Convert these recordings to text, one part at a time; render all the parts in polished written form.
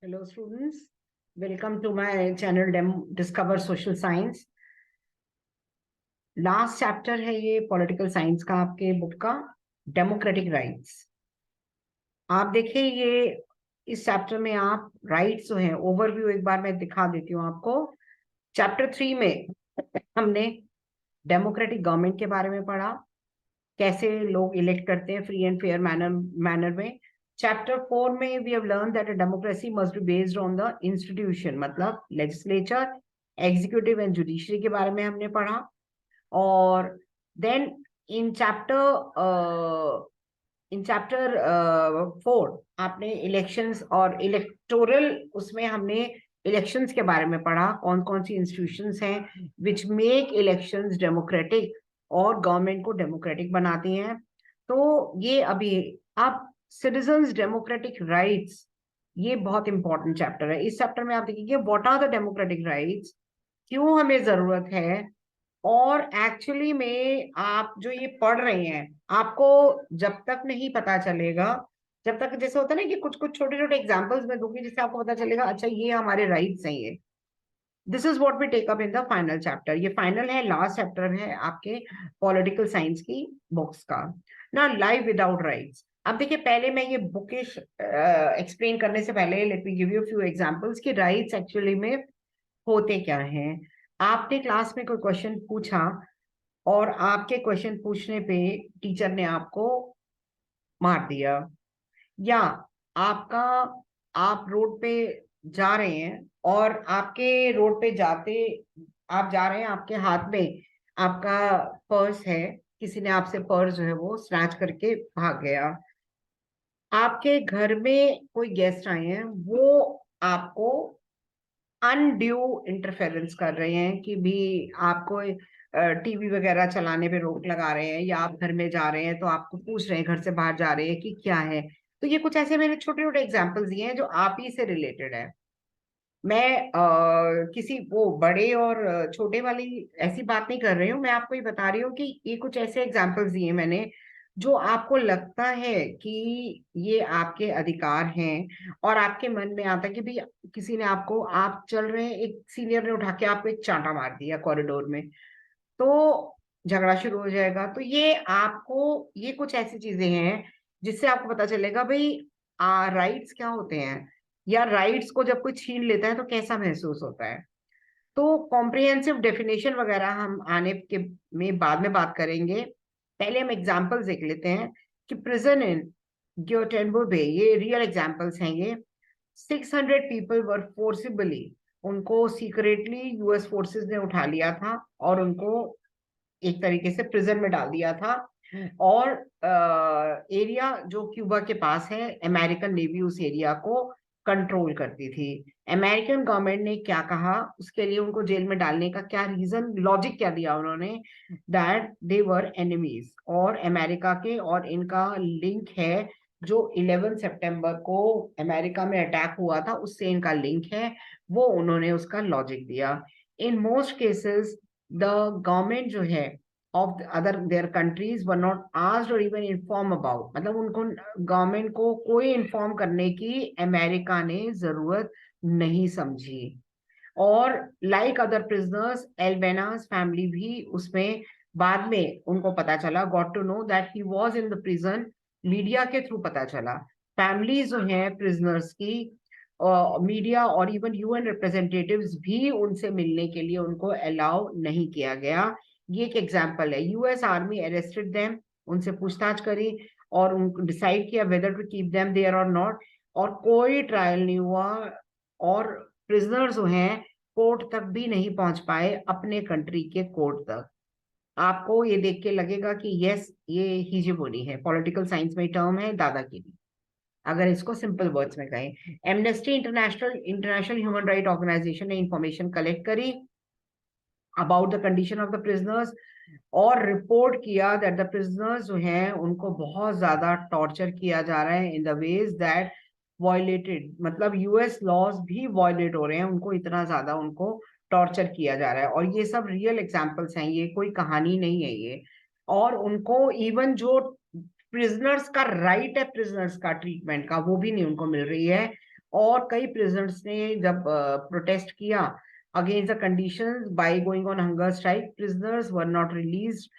Hello students, welcome to my channel Discover Social Science। Last chapter है ये political science का आपके book का डेमोक्रेटिक राइट्स। आप देखिए ये इस चैप्टर में आप राइट्स जो हैं ओवरव्यू एक बार मैं दिखा देती हूँ आपको। चैप्टर 3 में हमने डेमोक्रेटिक गवर्नमेंट के बारे में पढ़ा, कैसे लोग इलेक्ट करते हैं फ्री एंड फेयर मैनर में। चैप्टर 4 में we have learn that a democracy must be based on the institution, मतलब लेजिस्लेचर, एग्जीक्यूटिव एंड जुडिशरी के बारे में हमने पढ़ा। और then in chapter in chapter 4 आपने इलेक्शंस और इलेक्टोरल, उसमें हमने इलेक्शंस के बारे में पढ़ा, कौन कौन सी इंस्टीट्यूशंस हैं विच मेक इलेक्शंस डेमोक्रेटिक और गवर्नमेंट को डेमोक्रेटिक बनाती हैं। तो ये अभी आप सिटीजंस डेमोक्रेटिक राइट्स, ये बहुत इंपॉर्टेंट चैप्टर है। इस चैप्टर में आप देखिए what are the democratic rights, क्यों हमें जरूरत है, और एक्चुअली में आप जो ये पढ़ रहे हैं आपको जब तक नहीं पता चलेगा, जब तक जैसे होता है ना कि कुछ कुछ छोटे छोटे एग्जांपल्स में दूंगी जिससे आपको पता चलेगा अच्छा ये हमारे राइट्स हैं। ये this is what we take up in the final chapter. ये फाइनल है, लास्ट चैप्टर है आपके पॉलिटिकल साइंस की बुक्स का ना। Life without rights. अब देखिए पहले मैं ये बुकिश एक्सप्लेन करने से पहले let me give you few examples कि राइट्स एक्चुअली में होते क्या हैं। आपने क्लास में कोई क्वेश्चन पूछा और आपके क्वेश्चन पूछने पे टीचर ने आपको मार दिया, या आपका आप रोड पे जा रहे हैं और आपके रोड पे जाते आप जा रहे हैं, आपके हाथ में आपका पर्स है, किसी ने आपसे पर्स जो है वो स्नैच करके भाग गया। आपके घर में कोई गेस्ट आए हैं, वो आपको अनड्यू इंटरफेरेंस कर रहे हैं कि भी आपको टीवी वगैरह चलाने पे रोक लगा रहे हैं, या आप घर में जा रहे हैं तो आपको पूछ रहे हैं, घर से बाहर जा रहे हैं कि क्या है। तो ये कुछ ऐसे मैंने छोटे छोटे एग्जांपल्स दिए हैं जो आप ही से रिलेटेड है। मैं किसी वो बड़े और छोटे वाली ऐसी बात नहीं कर रही हूँ, मैं आपको ये बता रही हूँ कि ये कुछ ऐसे एग्जांपल्स दिए मैंने जो आपको लगता है कि ये आपके अधिकार हैं, और आपके मन में आता है कि भाई किसी ने आपको, आप चल रहे हैं, एक सीनियर ने उठा के आपको एक चांटा मार दिया कॉरिडोर में, तो झगड़ा शुरू हो जाएगा। तो ये आपको, ये कुछ ऐसी चीजें हैं जिससे आपको पता चलेगा भाई राइट्स क्या होते हैं, या राइट्स को जब कोई छीन लेता है तो कैसा महसूस होता है। तो कॉम्प्रिहेंसिव डेफिनेशन वगैरह हम आने के में बाद में बात करेंगे। पहले हम एग्जांपल्स देख लेते हैं कि प्रिजन इन ग्योटेनबो बे, ये रियल एग्जांपल्स हैं ये। 600 पीपल वर फोर्सिबली, उनको सीक्रेटली यूएस फोर्सेस ने उठा लिया था और उनको एक तरीके से प्रिजन में डाल दिया था। और एरिया जो क्यूबा के पास है, अमेरिकन नेवी उस एरिया को कंट्रोल करती थी। अमेरिकन गवर्नमेंट ने क्या कहा उसके लिए, उनको जेल में डालने का क्या रीजन, लॉजिक क्या दिया उन्होंने, दैट दे वर एनिमीज, और अमेरिका के और इनका लिंक है। जो 11 सितंबर को अमेरिका में अटैक हुआ था उससे इनका लिंक है, वो उन्होंने उसका लॉजिक दिया। In most cases the government जो है of other there countries were not asked और इवन इन्फॉर्म अबाउट, मतलब उनको गवर्नमेंट को कोई इन्फॉर्म करने की अमेरिका ने जरूरत नहीं समझी। और लाइक अदर प्रिजनर्स, एल्बेनास फैमिली भी उसमें बाद में उनको पता चला, got to know that he was in the prison, media के थ्रू पता चला। फैमिलीज जो हैं प्रिजनर्स की, मीडिया और इवन यूएन रिप्रेजेंटेटिव्स भी उनसे मिलने के लिए उनको अलाउ नहीं किया गया। ये एक एग्जांपल है। यूएस आर्मी अरेस्टेड देम, उनसे पूछताछ करी और उनको डिसाइड किया whether to keep them there और नॉट, और कोई ट्रायल नहीं हुआ, और प्रिजनर्स जो हैं कोर्ट तक भी नहीं पहुंच पाए, अपने कंट्री के कोर्ट तक। आपको ये देख के लगेगा कि यस ये हिजीबोनी है, पॉलिटिकल साइंस में टर्म है दादागिरी, अगर इसको सिंपल वर्ड्स में कहें। Amnesty International, International human right organisation ने इंफॉर्मेशन कलेक्ट करी about the condition of the prisoners, और रिपोर्ट किया दैट द प्रिजनर्स जो हैं उनको बहुत ज्यादा टॉर्चर किया जा रहा है in the ways that violated, मतलब यूएस लॉज भी वायलेट हो रहे हैं, उनको इतना ज्यादा उनको टॉर्चर किया जा रहा है। और ये सब रियल एग्जांपल्स हैं, ये कोई कहानी नहीं है ये। और उनको इवन जो प्रिजनर्स का राइट है, प्रिजनर्स का ट्रीटमेंट का, वो भी नहीं उनको मिल रही है। और कई प्रिजनर्स ने जब प्रोटेस्ट किया against the conditions by going on hunger strike, prisoners were not released.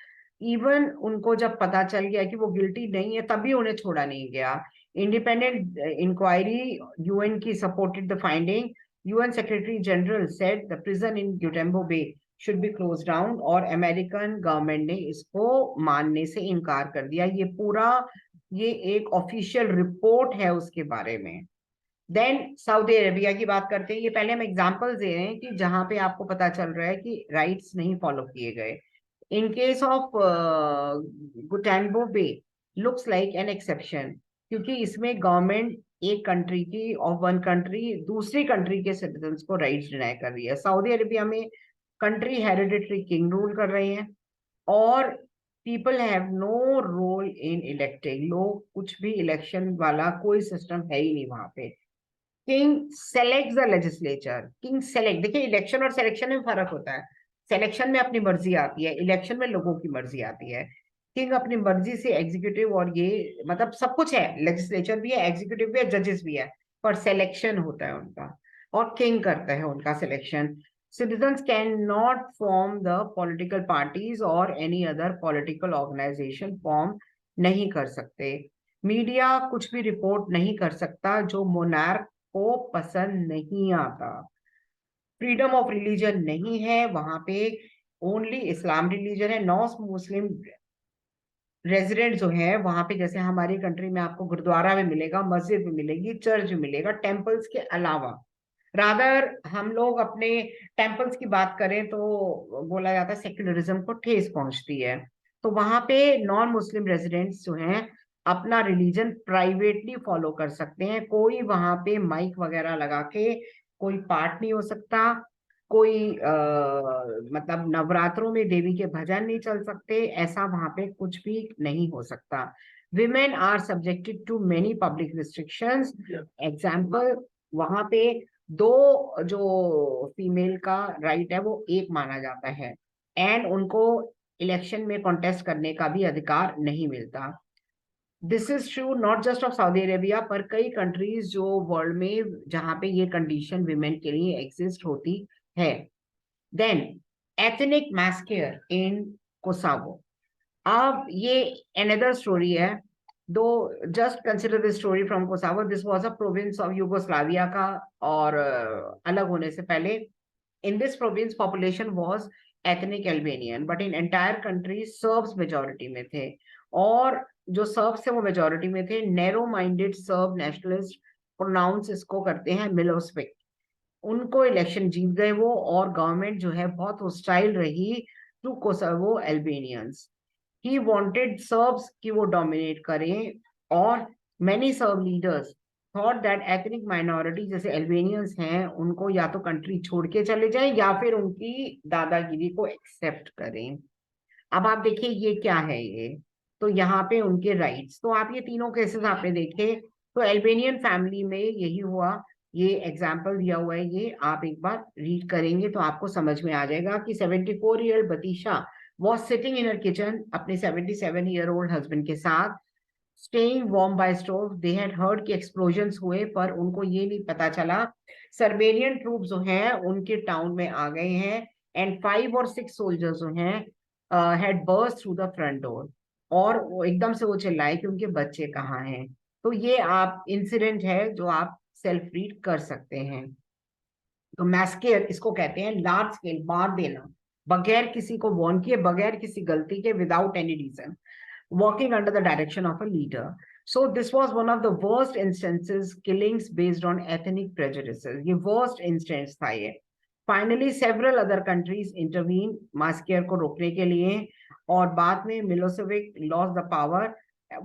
Even उनको जब पता चल गया कि वो गिल्टी नहीं है तभी उन्हें छोड़ा नहीं गया। इंडिपेंडेंट इंक्वायरी यूएन की supported the finding. UN secretary general said the prison in Guantanamo bay should be close down, और अमेरिकन गवर्नमेंट ने इसको मानने से इनकार कर दिया। ये एक ऑफिशियल रिपोर्ट है उसके बारे में। देन सऊदी अरेबिया की बात करते हैं। ये पहले हम एग्जांपल्स दे रहे हैं कि जहां पे आपको पता चल रहा है कि राइट्स नहीं फॉलो किए गए। In case of Guantanamo bay looks like an exception, क्योंकि इसमें गवर्नमेंट एक कंट्री की ऑफ वन कंट्री दूसरी कंट्री के सिटीजन्स को राइट्स डिनाई कर रही है। सऊदी अरेबिया में कंट्री हेरिडिटरी किंग रूल कर रहे हैं और people have no role in electing. लोग कुछ भी इलेक्शन वाला कोई सिस्टम है ही नहीं वहां पे। King select the legislature. King select, देखिए इलेक्शन और सिलेक्शन में फर्क होता है। सिलेक्शन में अपनी मर्जी आती है, इलेक्शन में लोगों की मर्जी आती है। किंग अपनी मर्जी से एग्जीक्यूटिव और ये मतलब सब कुछ है, लेजिस्लेचर भी है, एग्जीक्यूटिव भी है, जजेस भी है, पर सिलेक्शन होता है उनका और किंग करता है उनका selection. Citizens cannot form the political parties or any other political organization form नहीं कर सकते। मीडिया कुछ भी रिपोर्ट नहीं कर सकता जो मोनार्क को पसंद नहीं आता। फ्रीडम ऑफ रिलीजन नहीं है वहां पे, ओनली इस्लाम रिलीजन है। नॉन मुस्लिम रेजिडेंट जो है वहां पे, जैसे हमारी कंट्री में आपको गुरुद्वारा में मिलेगा, मस्जिद में मिलेगी, चर्च में मिलेगा, टेम्पल्स के अलावा। रादर हम लोग अपने टेम्पल्स की बात करें तो बोला जाता है सेक्युलरिज्म को ठेस पहुंचती है। तो वहां पे नॉन मुस्लिम रेजिडेंट्स जो हैं अपना रिलीजन प्राइवेटली फॉलो कर सकते हैं। कोई वहां पे माइक वगैरह लगा के कोई पाठ नहीं हो सकता, कोई मतलब नवरात्रों में देवी के भजन नहीं चल सकते, ऐसा वहां पे कुछ भी नहीं हो सकता। Women are subjected to many public restrictions. Example, वहां पे दो जो फीमेल का राइट है वो एक माना जाता है, एंड उनको इलेक्शन में कॉन्टेस्ट करने का भी अधिकार नहीं मिलता। This is true not just of Saudi Arabia, पर कई कंट्रीज जो वर्ल्ड में जहां पे ये कंडीशन विमेन के लिए एग्जिस्ट होती है। Then ethnic massacre in Kosovo. अब ये अनदर स्टोरी है, though just consider this story from Kosovo. This was a province of Yugoslavia का, और अलग होने से पहले in this province population was ethnic Albanian, but in entire country Serbs majority में थे, और जो सर्ब्स थे वो मेजोरिटी में थे। Narrow minded Serb nationalist pronounce इसको करते हैं मिलोस्विक। उनको इलेक्शन जीत गए वो, और गवर्नमेंट जो है बहुत होस्टाइल रही to Kosovo Albanians. He wanted Serbs कि वो डोमिनेट करें, और many Serb leaders thought that ethnic minority जैसे अल्बेनियंस हैं उनको या तो कंट्री छोड़ के चले जाएं या फिर उनकी दादागिरी को एक्सेप्ट करें। अब आप देखिए ये क्या है, ये तो यहाँ पे उनके राइट्स, तो आप ये तीनों केसेस आपने देखे। तो अल्बेनियन फैमिली में यही हुआ। ये एग्जाम्पल दिया हुआ है, ये आप एक बार रीड करेंगे तो आपको समझ में आ जाएगा कि 74-year Batisha was sitting in her kitchen अपने 77-year-old हस्बैंड के साथ, staying warm by stove. They had heard कि एक्सप्लोजन्स हुए, पर उनको ये नहीं पता चला सर्बेनियन ट्रूप जो हैं उनके टाउन में आ गए हैं, एंड 5 और 6 सोल्जर्स जो हैं had burst through the front door, और वो एकदम से वो चिल्लाए कि उनके बच्चे कहाँ हैं। तो ये आप इंसिडेंट है जो आप सेल्फ रीड कर सकते हैं। तो मैस्केयर इसको कहते हैं लार्ज स्केल मार देना बगैर किसी को वार्न किए, बगैर किसी गलती के, without any reason, working under the direction of a leader. So this was one of the worst instances, killings based on ethnic prejudices. ये worst instance था ये। Finally, several other countries intervened massacre को रोकने के लिए, और बाद में मिलोसेविक lost the power,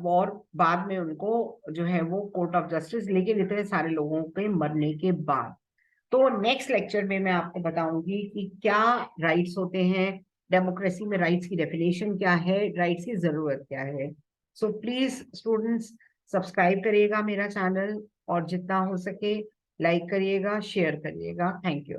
और बाद में उनको जो है वो कोर्ट ऑफ जस्टिस, लेकिन इतने सारे लोगों के मरने के बाद। तो नेक्स्ट लेक्चर में मैं आपको बताऊंगी कि क्या राइट्स होते हैं, डेमोक्रेसी में राइट्स की डेफिनेशन क्या है, राइट्स की जरूरत क्या है। सो प्लीज स्टूडेंट्स सब्सक्राइब करिएगा मेरा चैनल, और जितना हो सके लाइक करिएगा, शेयर करिएगा। Thank you.